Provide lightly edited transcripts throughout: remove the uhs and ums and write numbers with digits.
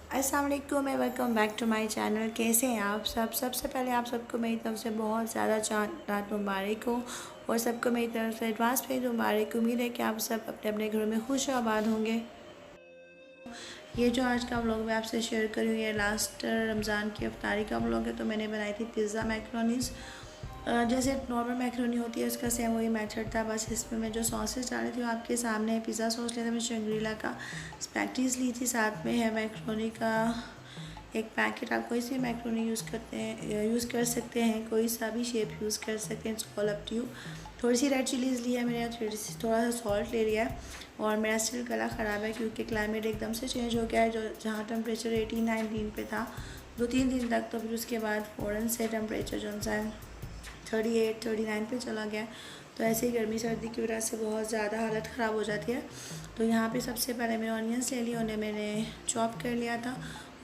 अस्सलाम वालेकुम and welcome back to my channel. कैसे हैं आप सब? सबसे पहले आप सबको मेरी तरफ से बहुत ज़्यादा रात मुबारक हो और सबको मेरी तरफ से एडवांस में मुबारक। उम्मीद है कि आप सब अपने अपने घरों में खुश और आबाद होंगे। ये जो आज का व्लॉग मैं आपसे शेयर कर रही हूँ, ये लास्ट रमज़ान की अफ्तारी का व्लॉग है। तो मैंने बनाई थी पिज़्ज़ा मैक्रोनीज़। जैसे नॉर्मल मैक्रोनी होती है उसका सेम वही मेथड था, बस इसमें मैं जो सॉसेस डाली थी वो आपके सामने है। पिज़्ज़ा सॉस लिया था मैं शंग्रीला का, स्पैगेटीज़ ली थी, साथ में है मैक्रोनी का एक पैकेट। आप कोई सी मैक्रोनी यूज़ कर सकते हैं, कोई सा भी शेप यूज़ कर सकते हैं, it's all up to you. थोड़ी सी रेड चिलीज़ ली है मैंने, थोड़ा सा सॉल्ट ले लिया है। और मेरा स्टिल गला ख़राब है क्योंकि क्लाइमेट एकदम से चेंज हो गया है। जो जहाँ टेम्परेचर 18-19 पे था 2-3 दिन तक, तो फिर उसके बाद फ़ौरन से टेम्परेचर जो सा 38-39 पे चला गया। तो ऐसे ही गर्मी सर्दी की वजह से बहुत ज़्यादा हालत ख़राब हो जाती है। तो यहाँ पे सबसे पहले मैंने ऑनियंस ले लिए, उन्हें मैंने चॉप कर लिया था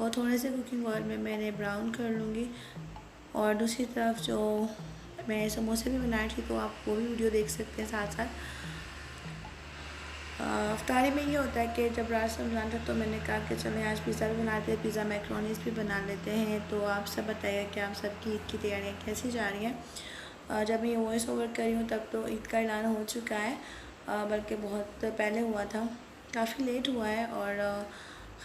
और थोड़े से कुकिंग ऑयल में मैंने ब्राउन कर लूँगी। और दूसरी तरफ जो मैं समोसे भी बनाई थी, तो आप वो भी वीडियो देख सकते हैं साथ साथ। अफ्तारी में ये होता है कि जब रात रमज़ान था तो मैंने कहा कि चलें आज पिज़्ज़ा भी बनाते हैं, पिज़्ज़ा मैक्रोनीज़ भी बना लेते हैं। तो आप सब बताइए कि आप सबकी ईद की तैयारियाँ कैसी जा रही हैं। जब मैं ये वॉइस ओवर कर रही हूँ तब तो ईद का ऐलान हो चुका है, बल्कि बहुत पहले हुआ था, काफ़ी लेट हुआ है। और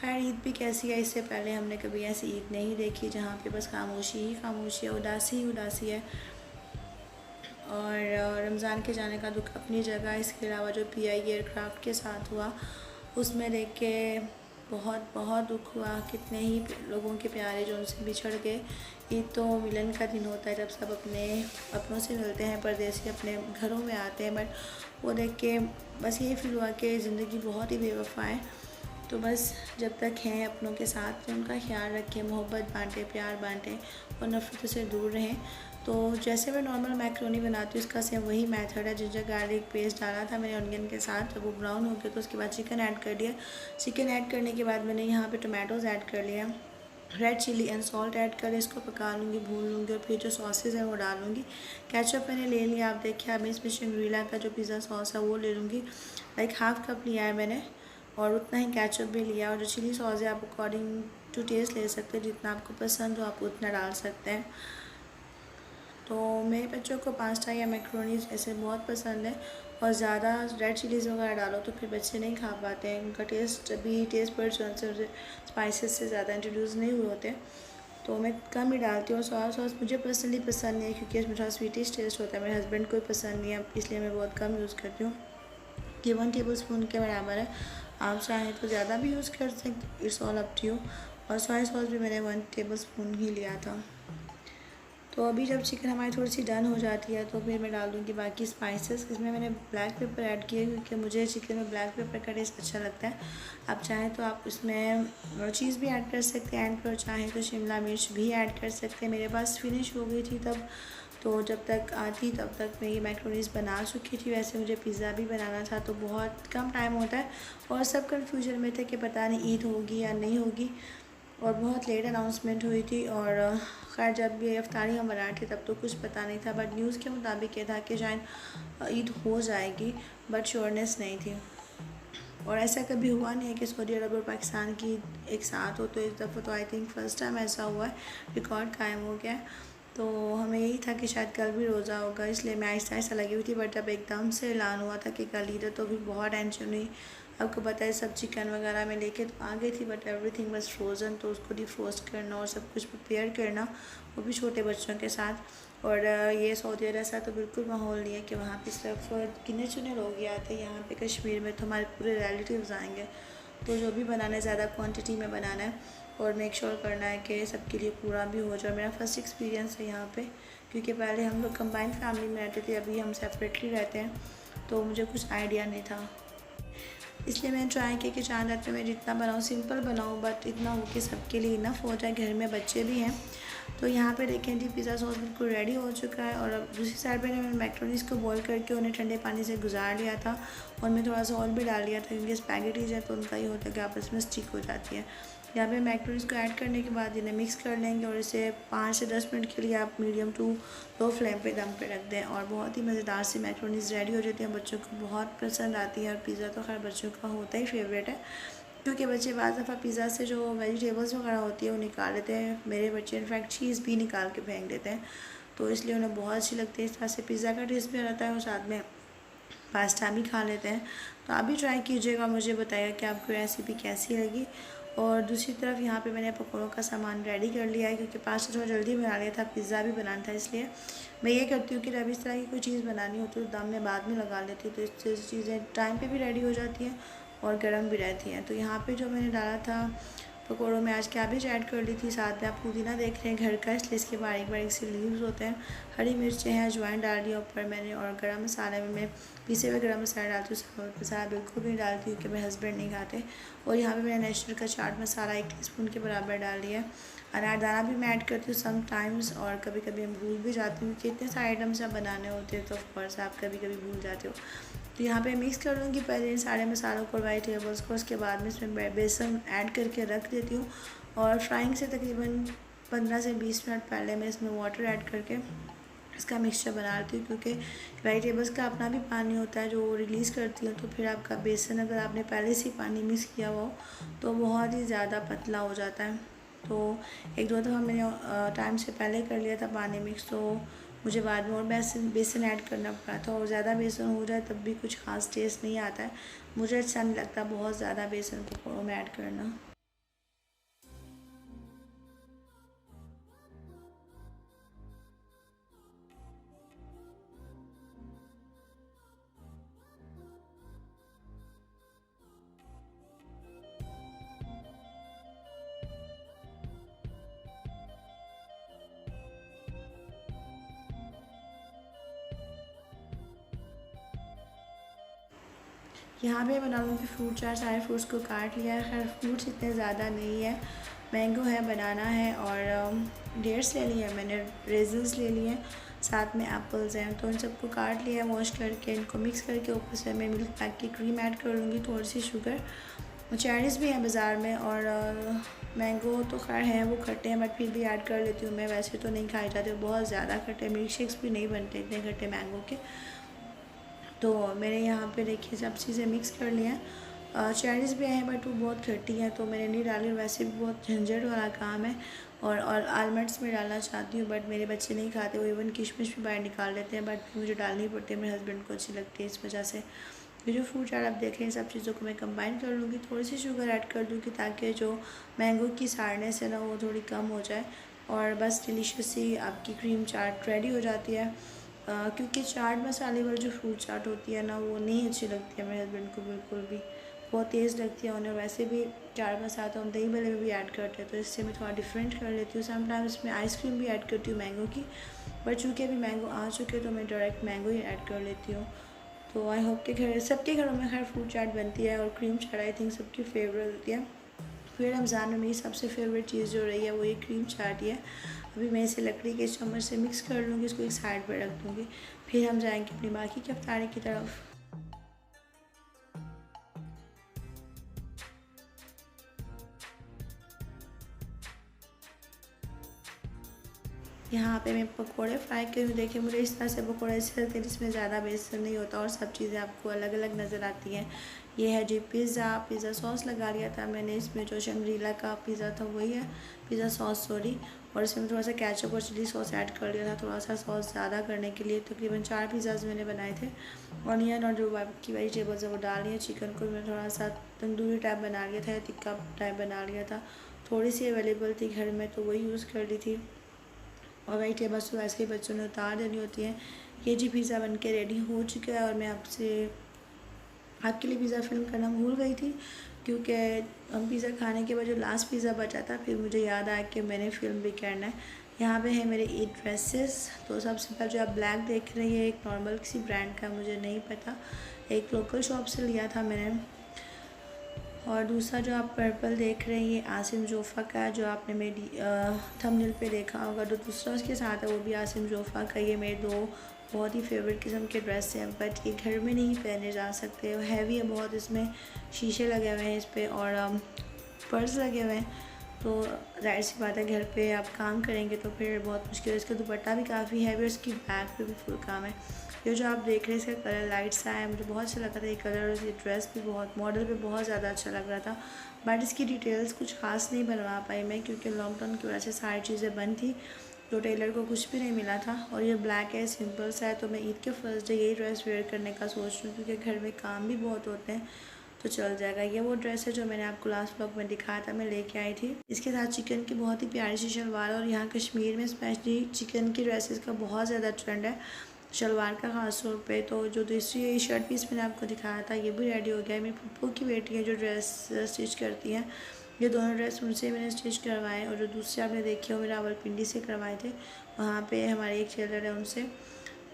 खैर ईद भी कैसी है, इससे पहले हमने कभी ऐसी ईद नहीं देखी जहाँ पे बस खामोशी ही खामोशी है, उदासी ही उदासी है। और रमज़ान के जाने का दुख अपनी जगह, इसके अलावा जो PI एयरक्राफ्ट के साथ हुआ उसमें देख के बहुत बहुत दुख हुआ। कितने ही लोगों के प्यारे जो उनसे बिछड़ गए। ईद तो मिलन का दिन होता है जब सब अपने अपनों से मिलते हैं, परदेसी अपने घरों में आते हैं, बट वो देख के बस यही फील हुआ कि ज़िंदगी बहुत ही बेवफा है। तो बस जब तक हैं अपनों के साथ उनका ख्याल रखें, मोहब्बत बांटें, प्यार बांटें और नफ़रत से दूर रहें। तो जैसे मैं नॉर्मल मैक्रोनी बनाती हूँ उसका सेम वही मेथड है। जिंजर गार्लिक पेस्ट डाला था मैंने ऑनियन के साथ, जब वो ब्राउन हो गया तो उसके बाद चिकन ऐड कर दिया। चिकन ऐड करने के बाद मैंने यहाँ पे टोमेटोज़ ऐड कर लिया, red chili and salt add कर इसको पका लूँगी, भून लूँगी और फिर जो सॉसेज हैं वो डालूँगी। केचप मैंने ले लिया, आप देखिए। अब इसमें शंग्रीला का जो पिज़्ज़ा सॉस है वो ले लूँगी, लाइक हाफ़ कप लिया है मैंने। और उतना ही केचप भी लिया। और जो चिली सॉस है आप अकॉर्डिंग टू टेस्ट ले सकते हैं, जितना आपको पसंद हो आप उतना डाल सकते हैं। तो मेरे बच्चों को पास्ता या मैक्रोनीज ऐसे बहुत पसंद है, और ज़्यादा रेड चिलीज़ वगैरह डालो तो फिर बच्चे नहीं खा पाते हैं। उनका टेस्ट बर्ड्स जो से स्पाइसेस से ज़्यादा इंट्रोड्यूस नहीं हुए होते, तो मैं कम ही डालती हूँ। सोया सॉस मुझे पर्सनली पसंद नहीं है क्योंकि इसमें थोड़ा स्वीटिश टेस्ट होता है, मेरे हस्बैंड को पसंद नहीं है, इसलिए मैं बहुत कम यूज़ करती हूँ। ये 1 टेबलस्पून के बराबर है, आप चाहें तो ज़्यादा भी यूज़ कर सकते, it's all up to you. और सोया सॉस भी मैंने 1 टेबलस्पून ही लिया था। तो अभी जब चिकन हमारी थोड़ी सी डन हो जाती है तो फिर मैं डाल दूँगी बाकी स्पाइसेस। इसमें मैंने ब्लैक पेपर ऐड किया क्योंकि मुझे चिकन में ब्लैक पेपर का टेस्ट अच्छा लगता है। आप चाहें तो आप इसमें चीज़ भी ऐड कर सकते हैं एंड पर, चाहें तो शिमला मिर्च भी ऐड कर सकते हैं। मेरे पास फिनिश हो गई थी तब, तो जब तक आती तब तक मैं ये मैक्रोनीज़ बना चुकी थी। वैसे मुझे पिज़्ज़ा भी बनाना था, तो बहुत कम टाइम होता है और सब कन्फ्यूजन में थे कि पता नहीं ईद होगी या नहीं होगी, और बहुत लेट अनाउंसमेंट हुई थी। और खैर जब भी अफ्तारी हम बना थे तब तो कुछ पता नहीं था, बट न्यूज़ के मुताबिक ये था कि शायद ईद हो जाएगी, बट श्योरनेस नहीं थी। और ऐसा कभी हुआ नहीं है कि सऊदी अरब और पाकिस्तान की एक साथ हो, तो इस दफ़ा तो आई थिंक फ़र्स्ट टाइम ऐसा हुआ है, रिकॉर्ड कायम हो गया है। तो हमें यही था कि शायद कल भी रोज़ा होगा, इसलिए मैं आहिस्ता आहिस्ता लगी हुई थी। बट जब एकदम से ऐलान हुआ था कि कल ईद है तो फिर बहुत टेंशन हुई। आपको पता है सब चिकन वगैरह में लेके तो आ गई थी, बट एवरीथिंग वाज फ्रोज़न, तो उसको डिफ्रोस्ट करना और सब कुछ प्रिपेयर करना, वो भी छोटे बच्चों के साथ। और ये सऊदी अरब सा तो बिल्कुल माहौल नहीं है कि वहाँ पे सिर्फ गिने चुने लोग ही आते हैं। यहाँ पे कश्मीर में तो हमारे पूरे रिलेटिव्स आएंगे, तो जो भी बनाना है ज़्यादा क्वांटिटी में बनाना है और मेक श्योर करना है कि सबके लिए पूरा भी हो जाए। मेरा फर्स्ट एक्सपीरियंस है यहाँ पे, क्योंकि पहले हम लोग कंबाइंड फैमिली में रहते थे, अभी हम सेपरेटली रहते हैं, तो मुझे कुछ आइडिया नहीं था। इसलिए मैंने ट्राई किया कि 4 रात में मैं जितना बनाऊँ सिंपल बनाऊँ, बट इतना हो कि सबके लिए इनफ हो जाए, घर में बच्चे भी हैं। तो यहाँ पे देखें जी पिज़्ज़ा सॉस बिल्कुल रेडी हो चुका है। और अब दूसरी साइड पे मैंने मैक्रोनीज़ को बॉईल करके उन्हें ठंडे पानी से गुजार लिया था, और मैं थोड़ा सा ऑयल भी डाल लिया था क्योंकि स्पैगेटीज़ है तो उनका ही होता है कि आपस में स्टिक हो जाती है। यहाँ पे मैक्रोनीज़ को ऐड करने के बाद इन्हें मिक्स कर लेंगे और इसे 5 से 10 मिनट के लिए आप मीडियम टू लो फ्लेम पे दम पे रख दें, और बहुत ही मज़ेदार सी मैक्रोनीज़ रेडी हो जाती है। बच्चों को बहुत पसंद आती है, और पिज़्ज़ा तो खैर बच्चों का होता ही फेवरेट है। क्योंकि बच्चे बाज़ दफ़ा पिज़्ज़ा से जो वेजिटेबल्स वगैरह होती है वो निकाल लेते हैं। मेरे बच्चे इनफैक्ट चीज़ भी निकाल के फेंक देते हैं, तो इसलिए उन्हें बहुत अच्छी लगती है। इस तरह से पिज़्ज़ा का टेस्ट भी रहता है और साथ में पास्ता भी खा लेते हैं। तो आप भी ट्राई कीजिएगा, मुझे बताइएगा कि आपको रेसिपी कैसी लगी। और दूसरी तरफ यहाँ पे मैंने पकौड़ों का सामान रेडी कर लिया है, क्योंकि पास्ता थोड़ा जल्दी बना लिया था, पिज़्ज़ा भी बनाना था। इसलिए मैं ये करती हूँ कि जब इस तरह की कोई चीज़ बनानी होती है तो दम में बाद में लगा लेती हूँ, तो इससे चीज़ें टाइम पे भी रेडी हो जाती हैं और गर्म भी रहती हैं। तो यहाँ पे जो मैंने डाला था पकौड़ों में, आज कैबेज ऐड कर ली थी, साथ में आप पुदीना देख रहे हैं घर का, इसलिए इसके बारीक बारीक से लीव्स होते हैं। हरी मिर्चें हैं, अजवाइन डाल दिया ऊपर मैंने, और गरम मसाले में मैं पीसे हुए गरम मसाला डालती हूँ, साबुत मसाला बिल्कुल भी नहीं डालती क्योंकि मेरे हस्बैंड नहीं खाते। और यहाँ पे मैंने नेचुरल का चाट मसाला 1 टीस्पून के बराबर डाल दिया। अनारदाना भी मैं ऐड करती हूँ समटाइम्स, और कभी कभी मैं भूल भी जाती हूँ कि इतने सारे आइटम्स आप बनाने होते हैं, तो ऑफकोर्स आप कभी कभी भूल जाते हो। तो यहाँ पे मिक्स कर लूँगी पहले इन सारे मसालों को, वेजिटेबल्स को, उसके बाद में इसमें बेसन ऐड करके रख देती हूँ। और फ्राइंग से तकरीबन 15 से 20 मिनट पहले मैं इसमें वाटर ऐड करके इसका मिक्सचर बना लेती हूँ, क्योंकि वेजिटेबल्स का अपना भी पानी होता है जो रिलीज़ करती है। तो फिर आपका बेसन अगर आपने पहले से पानी मिक्स किया हुआ हो तो बहुत ही ज़्यादा पतला हो जाता है। तो 1-2 दफ़ा मैंने टाइम से पहले कर लिया था पानी मिक्स, तो मुझे बाद में और बेसन ऐड करना पड़ा था। और ज़्यादा बेसन हो जाए तब भी कुछ ख़ास टेस्ट नहीं आता है, मुझे अच्छा नहीं लगता बहुत ज़्यादा बेसन पकौड़ों में ऐड करना। यहाँ पे बना लूँगी फ्रूट चाट, सारे फ्रूट्स को काट लिया है। खैर फ्रूट्स इतने ज़्यादा नहीं है, मैंगो है, बनाना है, और डेट्स ले लिए मैंने, रेजिन्स ले लिए, साथ में एप्पल्स हैं। तो इन सबको काट लिया, वॉश करके इनको मिक्स करके ऊपर से मैं मिल्क पैक की क्रीम ऐड कर लूँगी, थोड़ी सी शुगर। चेरीज़ भी हैं बाज़ार में, और मैंगो तो खैर हैं वो खट्टे हैं, बट फिर भी ऐड कर लेती हूँ मैं। वैसे तो नहीं खाए जाते बहुत ज़्यादा खट्टे, मिल्क शेक्स भी नहीं बनते इतने खट्टे मैंगो के। तो मैंने यहाँ पे देखिए सब चीज़ें मिक्स कर लिया है। चेरीज़ भी हैं बट वो बहुत खट्टी हैं तो मैंने नहीं डाली, वैसे भी बहुत झंझट वाला काम है। और आलमंड्स में डालना चाहती हूँ बट मेरे बच्चे नहीं खाते, वो इवन किशमिश भी बाहर निकाल लेते हैं, बट मुझे डालनी पड़ती है, मेरे हस्बैंड को अच्छी लगती है, इस वजह से। ये जो फ्रूट चाट आप देख रहे हैं, सब चीज़ों को मैं कंबाइन कर लूँगी, थोड़ी सी शुगर ऐड कर दूँगी ताकि जो मैंगो की सारनेस है ना वो थोड़ी कम हो जाए। और बस डिलीशियस सी आपकी क्रीम चाट रेडी हो जाती है। क्योंकि चाट मसाले वाली जो फ्रूट चाट होती है ना वो नहीं अच्छी लगती है मेरे हस्बैंड को बिल्कुल भी, बहुत तेज़ लगती है उन्हें। वैसे भी चाट मसाला तो हम दही भल्ले में भी ऐड करते हैं, तो इससे मैं थोड़ा डिफरेंट कर लेती हूँ। समटाइम्स इसमें आइसक्रीम भी ऐड करती हूँ मैंगो की, बट चूँकि अभी मैंगो आ चुके तो मैं डायरेक्ट मैंगो ही ऐड कर लेती हूँ। तो आई होप के घर सबके घरों में खैर फ्रूट चाट बनती है, और क्रीम चाट आई थिंक सबकी फेवरेट होती है। फिर रमज़ान में मेरी सबसे फेवरेट चीज़ जो रही है वो ये क्रीम चाट ही है। अभी मैं इसे लकड़ी के चम्मच से मिक्स कर लूँगी, इसको एक साइड पर रख दूँगी, फिर हम जाएंगे अपनी बाकी के अफ्तारी की तरफ। यहाँ पे मैं पकोड़े फ्राई कर रही हूँ। देखिए मुझे इस तरह से पकोड़े अच्छे लगते हैं जिसमें ज़्यादा बेसन नहीं होता और सब चीज़ें आपको अलग अलग नज़र आती हैं। ये है जी पिज़्ज़ा सॉस लगा लिया था मैंने, इसमें जो शंग्रीला का पिज़्ज़ा था वही है, पिज़्ज़ा सॉस सॉरी। और इसमें थोड़ा सा केचप और चिली सॉस ऐड कर लिया था, थोड़ा सा सॉस ज़्यादा करने के लिए। तकरीबन 4 पिज़्ज़ाज़ मैंने बनाए थे। ऑनियन और जो बाकी वेजिटेबल्स है वो डाल लिया। चिकन को मैं थोड़ा सा तंदूरी टाइप बना लिया था, टिक्का टाइप बना लिया था, थोड़ी सी अवेलेबल थी घर में तो वही यूज़ कर ली थी। और वेजिटेबल्स तो वैसे ही बच्चों ने उतार देनी होती हैं। ये जी पिज़्ज़ा बन के रेडी हो चुका है, और मैं आपके लिए पिज़्ज़ा फिल्म करना भूल गई थी, क्योंकि हम पिज़्ज़ा खाने के बाद जो लास्ट पिज़्ज़ा बचा था फिर मुझे याद आया कि मैंने फ़िल्म भी करना है। यहाँ पे है मेरे ईद ड्रेसेस। तो सबसे पहले जो आप ब्लैक देख रही है एक नॉर्मल किसी ब्रांड का, मुझे नहीं पता, एक लोकल शॉप से लिया था मैंने। और दूसरा जो आप पर्पल देख रहे हैं ये आसिम जोफ़ा का है, जो आपने मेरी थंबनेल पे देखा होगा। जो दूसरा उसके साथ है वो भी आसिम जोफ़ा का। ये मेरे दो बहुत ही फेवरेट किस्म के ड्रेस हैं, बट ये घर में नहीं पहने जा सकते, हैवी है बहुत, इसमें शीशे लगे हुए हैं इस पर और पर्स लगे हुए हैं। तो जाहिर सी बात है घर पे आप काम करेंगे तो फिर बहुत मुश्किल है। इसका दुपट्टा भी काफ़ी हैवी और इसकी बैक पे भी फुल काम है। ये जो आप देख रहे हैं इसका कलर लाइट सा है, मुझे बहुत अच्छा लगा था ये कलर, और ये ड्रेस भी बहुत मॉडल पे बहुत ज़्यादा अच्छा लग रहा था। बट इसकी डिटेल्स कुछ खास नहीं बनवा पाई मैं, क्योंकि लॉकडाउन की वजह से सारी चीज़ें बंद थी, तो टेलर को कुछ भी नहीं मिला था। और ये ब्लैक है, सिंपल सा है, तो मैं ईद के फर्स्ट डे यही ड्रेस वेयर करने का सोच रही हूँ, क्योंकि घर में काम भी बहुत होते हैं, तो चल जाएगा। ये वो ड्रेस है जो मैंने आपको लास्ट व्लॉग में दिखाया था, मैं लेके आई थी। इसके साथ चिकन की बहुत ही प्यारी सी शलवार, और यहाँ कश्मीर में स्पेशली चिकन की ड्रेसेस का बहुत ज़्यादा ट्रेंड है, शलवार का ख़ास तौर पे। तो जो दूसरी शर्ट पीस मैंने आपको दिखाया था ये भी रेडी हो गया है। मेरी पप्पू की बेटी है जो ड्रेस स्टिच करती हैं, ये दोनों ड्रेस उनसे मैंने स्टिच करवाए, और जो दूसरे आपने देखे हो मेरे रावलपिंडी से करवाए थे, वहाँ पे हमारे एक टेलर है उनसे।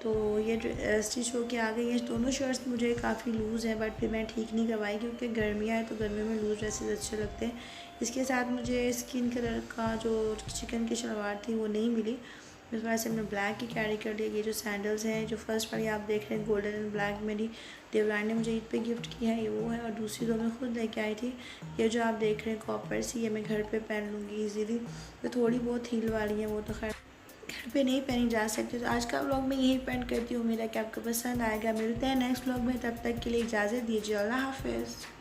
तो ये स्टिच हो के आ गई है। दोनों शर्ट्स मुझे काफ़ी लूज़ हैं, बट फिर मैं ठीक नहीं करवाई, क्योंकि गर्मियाँ है तो गर्मियों में लूज़ ड्रेसेस अच्छे लगते हैं। इसके साथ मुझे स्किन कलर का जो चिकन की शलवार थी वो नहीं मिली, इस वजह से मैंने ब्लैक ही कैरी कर लिया। ये जो सैंडल्स हैं, जो फर्स्ट वाली आप देख रहे हैं गोल्डन एंड ब्लैक, मेरी देवरानी ने मुझे ईद पे गिफ्ट की है, ये वो है, और दूसरी दो मैं खुद लेके आई थी। ये जो आप देख रहे हैं कॉपर सी, ये मैं घर पे पहन लूँगी ईजीली। तो थोड़ी बहुत हील वाली है, वो तो खैर घर पे नहीं पहनी जा सकती। तो आज का व्लॉग मैं यही पेंट करती हूँ, उम्मीद है कि आपको पसंद आएगा। मिलते हैं नेक्स्ट व्लॉग में, तब तक के लिए इजाज़त दीजिए, अल्लाह हाफिज़।